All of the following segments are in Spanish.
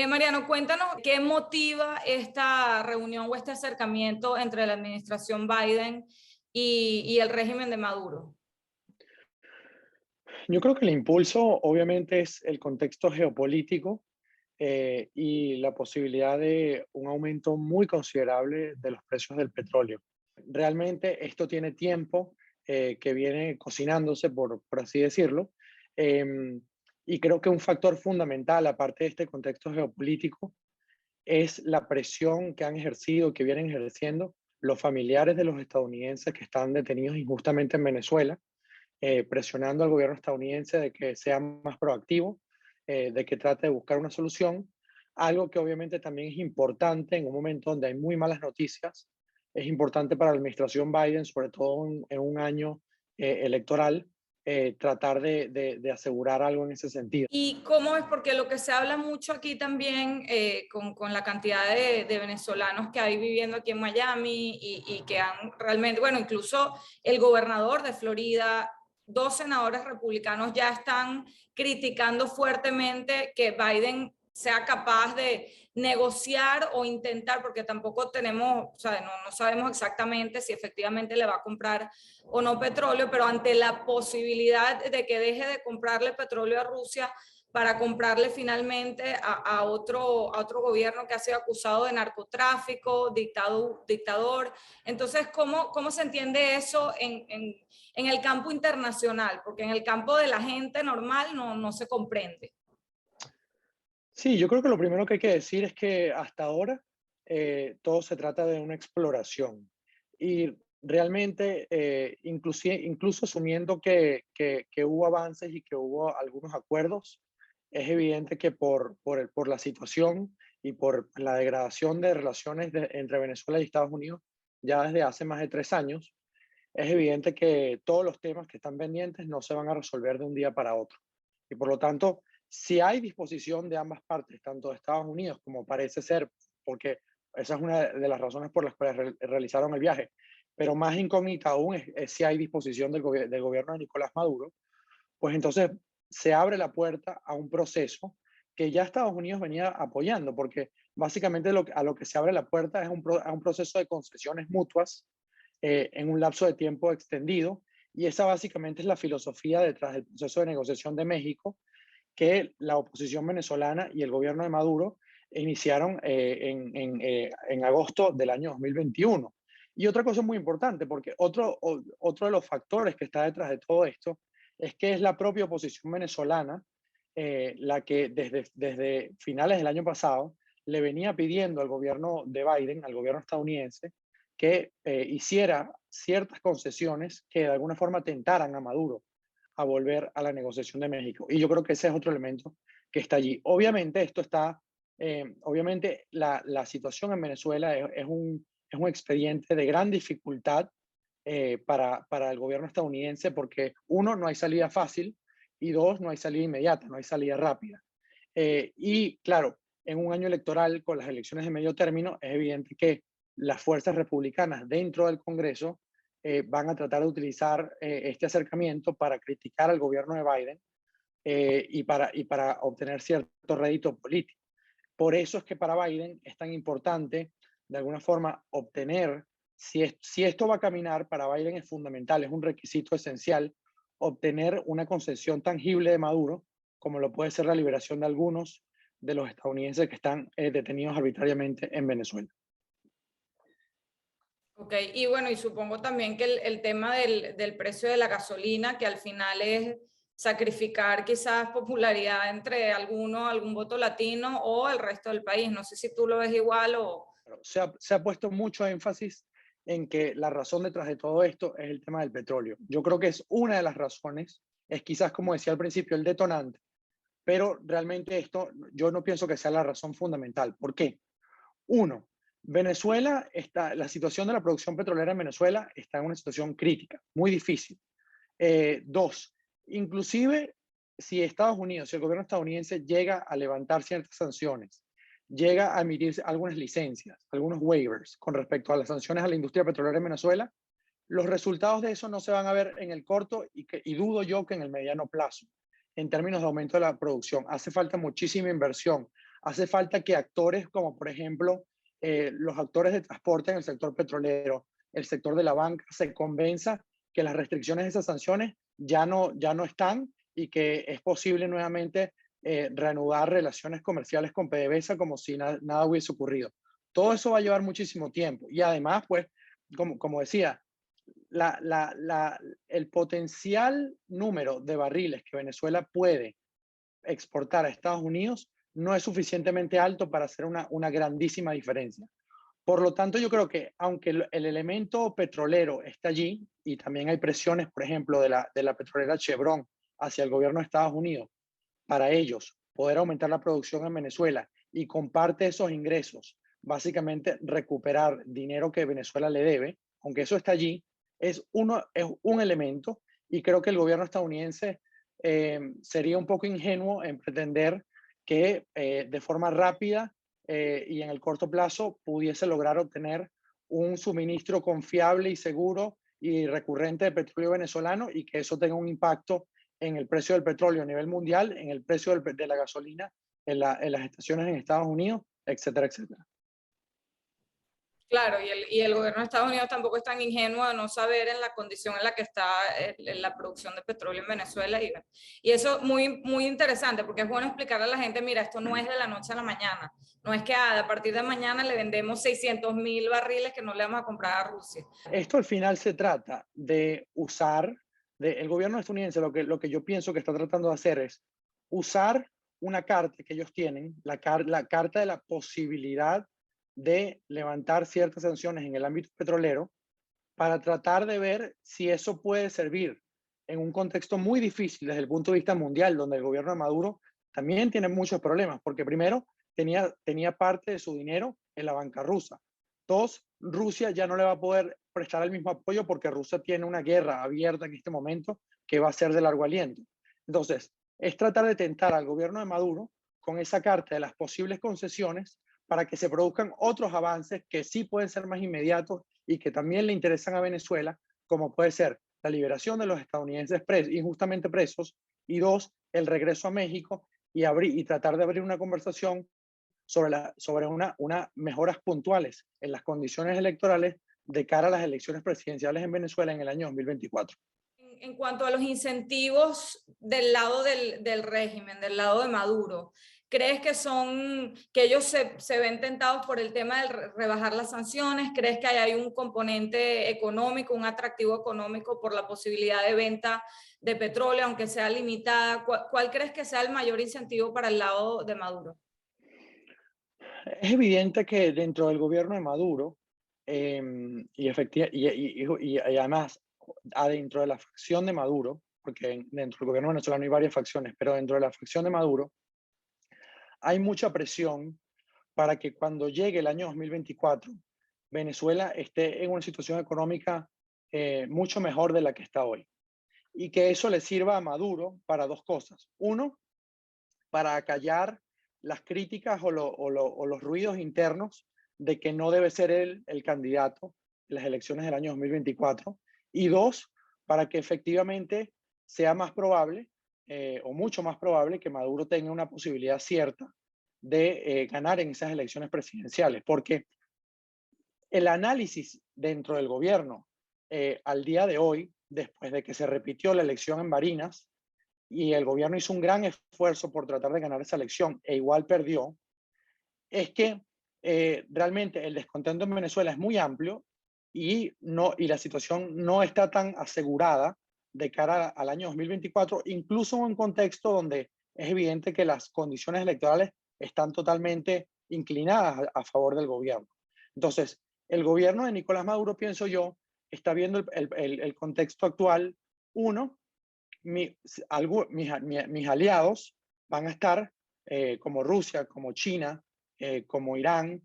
Mariano, cuéntanos qué motiva esta reunión o este acercamiento entre la administración Biden y el régimen de Maduro. Yo creo que el impulso obviamente es el contexto geopolítico y la posibilidad de un aumento muy considerable de los precios del petróleo. Realmente esto tiene tiempo que viene cocinándose, por así decirlo, em, y creo que un factor fundamental, aparte de este contexto geopolítico, es la presión que han ejercido, que vienen ejerciendo los familiares de los estadounidenses que están detenidos injustamente en Venezuela, presionando al gobierno estadounidense de que sea más proactivo, de que trate de buscar una solución. Algo que obviamente también es importante en un momento donde hay muy malas noticias, es importante para la administración Biden, sobre todo en un año electoral, tratar de asegurar algo en ese sentido. ¿Y cómo es? Porque lo que se habla mucho aquí también, con la cantidad de venezolanos que hay viviendo aquí en Miami y que han realmente, bueno, incluso el gobernador de Florida, dos senadores republicanos ya están criticando fuertemente que Biden sea capaz de negociar o intentar, porque tampoco tenemos, o sea, no sabemos exactamente si efectivamente le va a comprar o no petróleo, pero ante la posibilidad de que deje de comprarle petróleo a Rusia para comprarle finalmente a otro gobierno que ha sido acusado de narcotráfico, dictador. Entonces, ¿cómo se entiende eso en el campo internacional? Porque en el campo de la gente normal no se comprende. Sí, yo creo que lo primero que hay que decir es que hasta ahora todo se trata de una exploración y realmente, incluso asumiendo que hubo avances y que hubo algunos acuerdos, es evidente que por la situación y por la degradación de relaciones entre Venezuela y Estados Unidos ya desde hace más de 3 años, es evidente que todos los temas que están pendientes no se van a resolver de un día para otro. Y por lo tanto, si hay disposición de ambas partes, tanto de Estados Unidos como parece ser, porque esa es una de las razones por las cuales realizaron el viaje, pero más incógnita aún es si hay disposición del gobierno de Nicolás Maduro, pues entonces se abre la puerta a un proceso que ya Estados Unidos venía apoyando, porque básicamente a lo que se abre la puerta es a un proceso de concesiones mutuas en un lapso de tiempo extendido, y esa básicamente es la filosofía detrás del proceso de negociación de México, que la oposición venezolana y el gobierno de Maduro iniciaron en agosto del año 2021. Y otra cosa muy importante, porque otro de los factores que está detrás de todo esto es que es la propia oposición venezolana la que desde finales del año pasado le venía pidiendo al gobierno de Biden, al gobierno estadounidense, que hiciera ciertas concesiones que de alguna forma tentaran a Maduro a volver a la negociación de México. Y yo creo que ese es otro elemento que está allí. Obviamente esto está, obviamente la situación en Venezuela es un expediente de gran dificultad para el gobierno estadounidense porque uno, no hay salida fácil y dos, no hay salida inmediata, no hay salida rápida. Y claro, en un año electoral con las elecciones de medio término, es evidente que las fuerzas republicanas dentro del Congreso van a tratar de utilizar este acercamiento para criticar al gobierno de Biden y para obtener cierto rédito político. Por eso es que para Biden es tan importante, de alguna forma, obtener, si esto va a caminar, para Biden es fundamental, es un requisito esencial, obtener una concesión tangible de Maduro, como lo puede ser la liberación de algunos de los estadounidenses que están detenidos arbitrariamente en Venezuela. Ok, y bueno, y supongo también que el tema del precio de la gasolina, que al final es sacrificar quizás popularidad entre algún voto latino o el resto del país. No sé si tú lo ves igual o... Pero se ha puesto mucho énfasis en que la razón detrás de todo esto es el tema del petróleo. Yo creo que es una de las razones, es quizás como decía al principio el detonante, pero realmente esto yo no pienso que sea la razón fundamental. ¿Por qué? Uno, la situación de la producción petrolera en Venezuela está en una situación crítica, muy difícil. Dos, inclusive si Estados Unidos, si el gobierno estadounidense llega a levantar ciertas sanciones, llega a emitir algunas licencias, algunos waivers con respecto a las sanciones a la industria petrolera en Venezuela, los resultados de eso no se van a ver en el corto y dudo yo que en el mediano plazo, en términos de aumento de la producción. Hace falta muchísima inversión, hace falta que actores como, por ejemplo, los actores de transporte en el sector petrolero, el sector de la banca, se convenza que las restricciones de esas sanciones ya no están y que es posible nuevamente reanudar relaciones comerciales con PDVSA como si nada hubiese ocurrido. Todo eso va a llevar muchísimo tiempo y además, pues, como decía, el potencial número de barriles que Venezuela puede exportar a Estados Unidos no es suficientemente alto para hacer una grandísima diferencia. Por lo tanto, yo creo que aunque el elemento petrolero está allí y también hay presiones, por ejemplo, de la petrolera Chevron hacia el gobierno de Estados Unidos para ellos poder aumentar la producción en Venezuela y con parte de esos ingresos, básicamente recuperar dinero que Venezuela le debe, aunque eso está allí, es un elemento y creo que el gobierno estadounidense sería un poco ingenuo en pretender que de forma rápida y en el corto plazo pudiese lograr obtener un suministro confiable y seguro y recurrente de petróleo venezolano y que eso tenga un impacto en el precio del petróleo a nivel mundial, en el precio de la gasolina en las estaciones en Estados Unidos, etcétera, etcétera. Claro, y el gobierno de Estados Unidos tampoco es tan ingenuo de no saber en la condición en la que está la producción de petróleo en Venezuela. Y eso muy interesante, porque es bueno explicarle a la gente, mira, esto no es de la noche a la mañana. No es que a partir de mañana le vendemos 600.000 barriles que no le vamos a comprar a Rusia. Esto al final se trata de usar, el gobierno estadounidense lo que yo pienso que está tratando de hacer es usar una carta que ellos tienen, la carta de la posibilidad de levantar ciertas sanciones en el ámbito petrolero para tratar de ver si eso puede servir en un contexto muy difícil desde el punto de vista mundial, donde el gobierno de Maduro también tiene muchos problemas, porque primero tenía parte de su dinero en la banca rusa. Dos, Rusia ya no le va a poder prestar el mismo apoyo porque Rusia tiene una guerra abierta en este momento que va a ser de largo aliento. Entonces, es tratar de tentar al gobierno de Maduro con esa carta de las posibles concesiones para que se produzcan otros avances que sí pueden ser más inmediatos y que también le interesan a Venezuela, como puede ser la liberación de los estadounidenses injustamente presos y dos, el regreso a México y tratar de abrir una conversación sobre unas mejoras puntuales en las condiciones electorales de cara a las elecciones presidenciales en Venezuela en el año 2024. En cuanto a los incentivos del lado del régimen, del lado de Maduro, ¿crees que ellos se ven tentados por el tema de rebajar las sanciones? ¿Crees que hay un componente económico, un atractivo económico por la posibilidad de venta de petróleo, aunque sea limitada? ¿Cuál crees que sea el mayor incentivo para el lado de Maduro? Es evidente que dentro del gobierno de Maduro, y además adentro de la facción de Maduro, porque dentro del gobierno venezolano hay varias facciones, pero dentro de la facción de Maduro hay mucha presión para que cuando llegue el año 2024, Venezuela esté en una situación económica mucho mejor de la que está hoy. Y que eso le sirva a Maduro para dos cosas. Uno, para acallar las críticas o los ruidos internos de que no debe ser él el candidato en las elecciones del año 2024. Y dos, para que efectivamente sea más probable o mucho más probable que Maduro tenga una posibilidad cierta de ganar en esas elecciones presidenciales. Porque el análisis dentro del gobierno al día de hoy, después de que se repitió la elección en Barinas, y el gobierno hizo un gran esfuerzo por tratar de ganar esa elección e igual perdió, es que realmente el descontento en Venezuela es muy amplio y la situación no está tan asegurada de cara al año 2024, incluso en un contexto donde es evidente que las condiciones electorales están totalmente inclinadas a favor del gobierno. Entonces, el gobierno de Nicolás Maduro, pienso yo, está viendo el contexto actual, uno, mis aliados van a estar, como Rusia, como China, como Irán,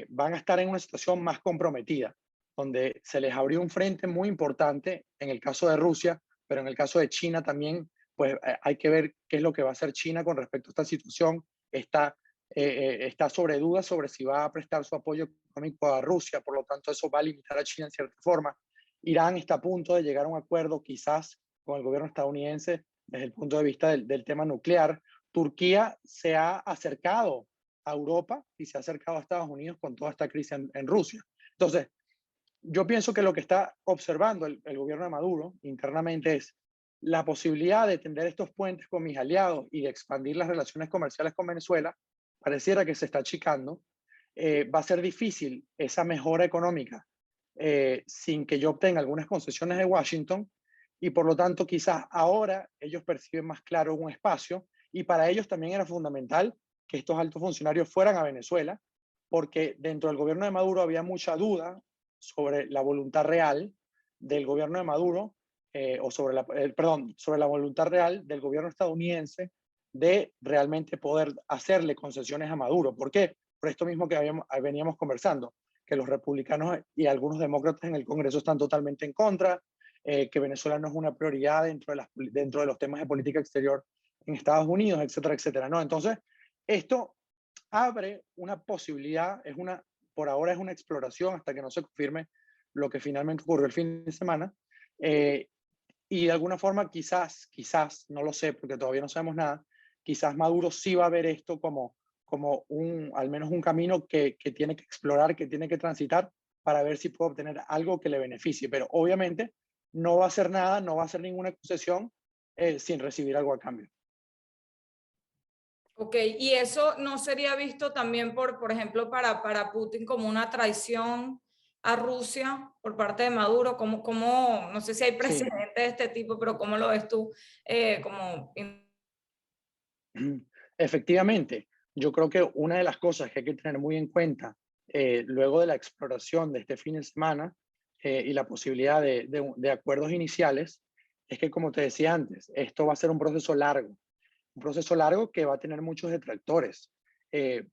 van a estar en una situación más comprometida, donde se les abrió un frente muy importante en el caso de Rusia, pero en el caso de China también, pues hay que ver qué es lo que va a hacer China con respecto a esta situación. Está sobre dudas sobre si va a prestar su apoyo económico a Rusia, por lo tanto eso va a limitar a China en cierta forma. Irán está a punto de llegar a un acuerdo quizás con el gobierno estadounidense desde el punto de vista del tema nuclear. Turquía se ha acercado a Europa y se ha acercado a Estados Unidos con toda esta crisis en Rusia. Entonces, yo pienso que lo que está observando el gobierno de Maduro internamente es la posibilidad de tender estos puentes con mis aliados y de expandir las relaciones comerciales con Venezuela. Pareciera que se está achicando. Va a ser difícil esa mejora económica sin que yo obtenga algunas concesiones de Washington, y por lo tanto quizás ahora ellos perciben más claro un espacio, y para ellos también era fundamental que estos altos funcionarios fueran a Venezuela, porque dentro del gobierno de Maduro había mucha duda sobre la voluntad real del gobierno de Maduro, o sobre sobre la voluntad real del gobierno estadounidense de realmente poder hacerle concesiones a Maduro. ¿Por qué? Por esto mismo que veníamos conversando, que los republicanos y algunos demócratas en el Congreso están totalmente en contra, que Venezuela no es una prioridad dentro de los temas de política exterior en Estados Unidos, etcétera, etcétera, ¿no? Entonces, esto abre una posibilidad, por ahora es una exploración hasta que no se confirme lo que finalmente ocurrió el fin de semana, eh, y de alguna forma quizás, no lo sé porque todavía no sabemos nada, quizás Maduro sí va a ver esto como al menos un camino que tiene que explorar, que tiene que transitar para ver si puede obtener algo que le beneficie, pero obviamente no va a hacer nada, no va a hacer ninguna concesión sin recibir algo a cambio. Ok, y eso no sería visto también por ejemplo, para Putin como una traición a Rusia por parte de Maduro. No sé si hay Sí, precedentes de este tipo, pero ¿cómo lo ves tú? Como... efectivamente, yo creo que una de las cosas que hay que tener muy en cuenta luego de la exploración de este fin de semana y la posibilidad de acuerdos iniciales es que, como te decía antes, esto va a ser un proceso largo que va a tener muchos detractores.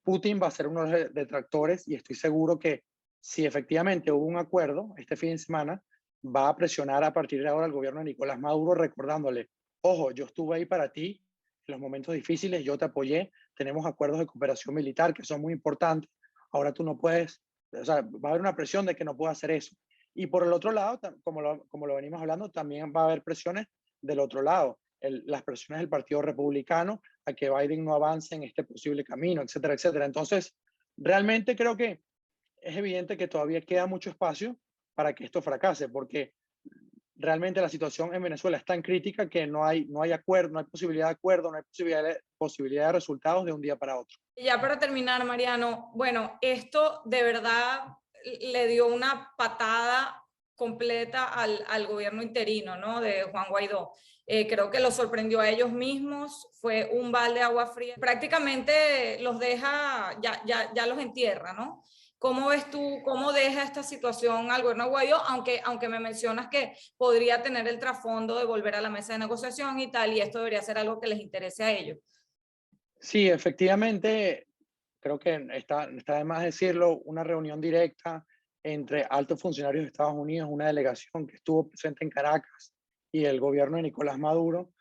Putin va a ser uno de los detractores, y estoy seguro que si efectivamente hubo un acuerdo este fin de semana, va a presionar a partir de ahora al gobierno de Nicolás Maduro recordándole, ojo, yo estuve ahí para ti en los momentos difíciles, yo te apoyé, tenemos acuerdos de cooperación militar que son muy importantes, ahora tú no puedes, o sea, va a haber una presión de que no pueda hacer eso. Y por el otro lado, como lo venimos hablando, también va a haber presiones del otro lado, las presiones del Partido Republicano a que Biden no avance en este posible camino, etcétera, etcétera. Entonces, realmente creo que es evidente que todavía queda mucho espacio para que esto fracase, porque realmente la situación en Venezuela es tan crítica que no hay acuerdo, no hay posibilidad de acuerdo, no hay posibilidad de resultados de un día para otro. Ya para terminar, Mariano, bueno, esto de verdad le dio una patada completa al gobierno interino, ¿no? De Juan Guaidó. Creo que los sorprendió a ellos mismos, fue un balde de agua fría. Prácticamente los deja, ya los entierra, ¿no? ¿Cómo ves tú, cómo deja esta situación al gobierno de Guaidó? Aunque me mencionas que podría tener el trasfondo de volver a la mesa de negociación y tal, y esto debería ser algo que les interese a ellos. Sí, efectivamente, creo que está de más decirlo, una reunión directa entre altos funcionarios de Estados Unidos, una delegación que estuvo presente en Caracas, y el gobierno de Nicolás Maduro,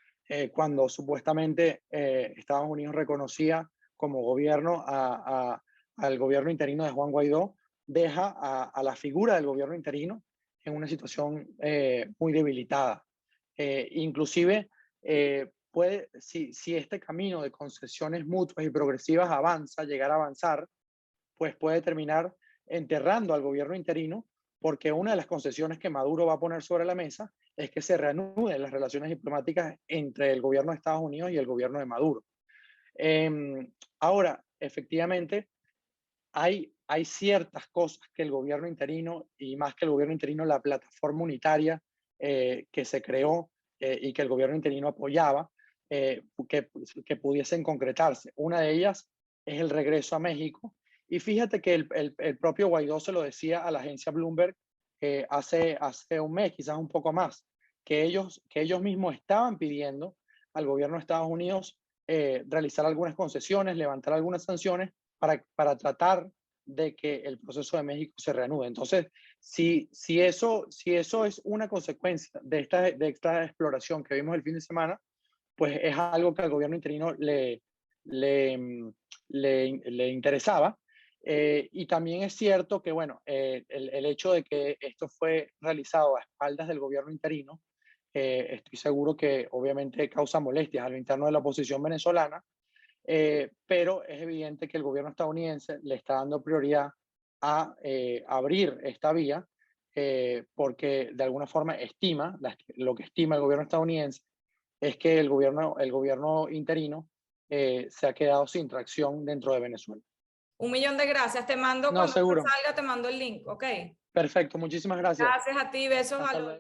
cuando supuestamente Estados Unidos reconocía como gobierno al gobierno interino de Juan Guaidó, deja a la figura del gobierno interino en una situación muy debilitada. Inclusive, si este camino de concesiones mutuas y progresivas avanza, llegar a avanzar, pues puede terminar enterrando al gobierno interino, porque una de las concesiones que Maduro va a poner sobre la mesa es que se reanuden las relaciones diplomáticas entre el gobierno de Estados Unidos y el gobierno de Maduro. Ahora, efectivamente, hay ciertas cosas que el gobierno interino, y más que el gobierno interino, la plataforma unitaria que se creó y que el gobierno interino apoyaba, eh, que pudiesen concretarse. Una de ellas es el regreso a México. Y fíjate que el propio Guaidó se lo decía a la agencia Bloomberg hace un mes, quizás un poco más, que ellos mismos estaban pidiendo al gobierno de Estados Unidos realizar algunas concesiones, levantar algunas sanciones para tratar de que el proceso de México se reanude. Entonces, si eso es una consecuencia de esta exploración que vimos el fin de semana, pues es algo que al gobierno interino le, le interesaba. Y también es cierto que, bueno, el hecho de que esto fue realizado a espaldas del gobierno interino, estoy seguro que obviamente causa molestias a lo interno de la oposición venezolana, pero es evidente que el gobierno estadounidense le está dando prioridad a abrir esta vía porque de alguna forma estima, lo que estima el gobierno estadounidense es que el gobierno interino se ha quedado sin tracción dentro de Venezuela. 1 millón de gracias. Te mando, No, cuando esto seguro. salga, te mando el link, ¿ok? Perfecto, muchísimas gracias. Gracias a ti, besos a Hasta los... luego.